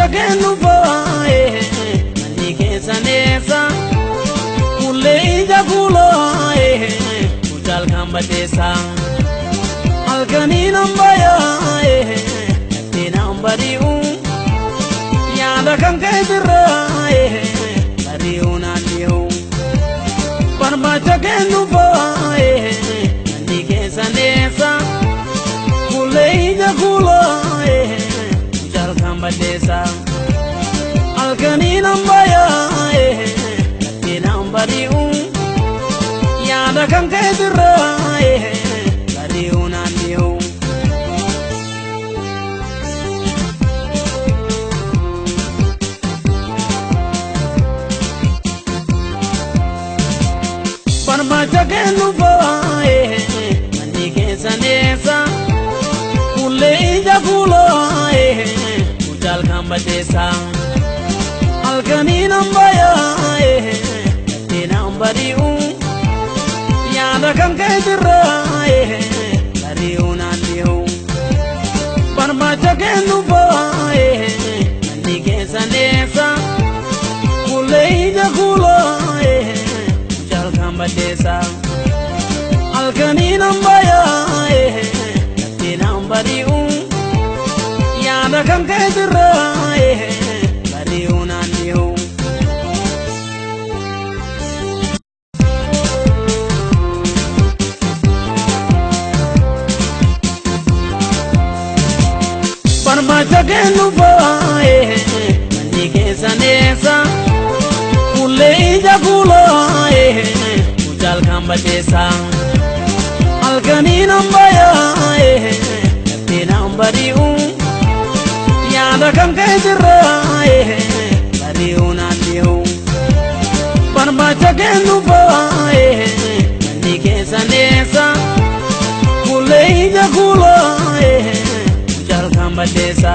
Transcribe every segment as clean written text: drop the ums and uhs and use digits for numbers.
kennu faaye manni keessa neessa kullee ija kulaaye mucaal kan badeessa halkaniin ambayaaye ittiin hambari'u yaada kan keetirraaye bari'u naanni'u barbaacha kennu faaye manni keessa neessa kullee ija kulaaye mucaal kan badeessa halkaniin ambayaaye ittiin hambari'u yaada kan keetirraaye bari'u naanni'u barbaacha kennu faaye manni keessa neessa kullee ija kulaaye mucaal kan badeessa halkaniin ambayaaye ittiin hambari'u yaada kan keetirraaye bari'u naanni'u barbaacha kennu faaye manni keessa neessa kullee ija kulaaye mucaal kan badeessa halkaniin ambayaaye ittiin hambari'u yaada kan keetirraaye bari'u naanni'u barbaacha kennu faaye manni keessa neessa kullee ija kulaaye mucaal kan badeessa halkaniin ambayaaye ittiin hambari'u yaada kan keetirraaye bari'u naanni'u barbaacha kennu faaye manni keessa neessa kullee ija kulaaye mucaal kan badeessa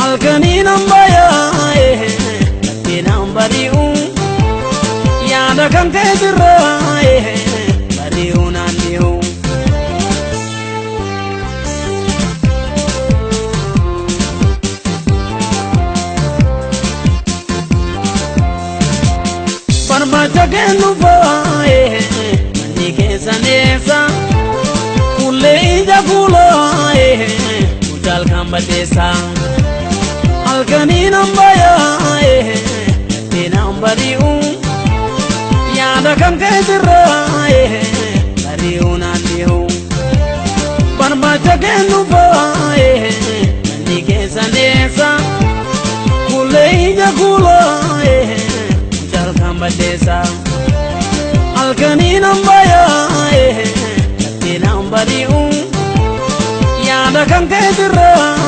halkaniin ambayaaye ittiin hambari'u yaada kan keetirraaye bari'u naanni'u barbaacha kennu faaye manni keessa neessa kullee ija kulaaye mucaal kan badeessa halkaniin ambayaaye ittiin hambari'u yaada kan keetirraaye bari'u naanni'u barbaacha kennu faaye manni keessa neessa kullee ija kulaaye mucaal kan badeessa halkaniin ambayaaye ittiin hambari'u yaada kan keetirraaye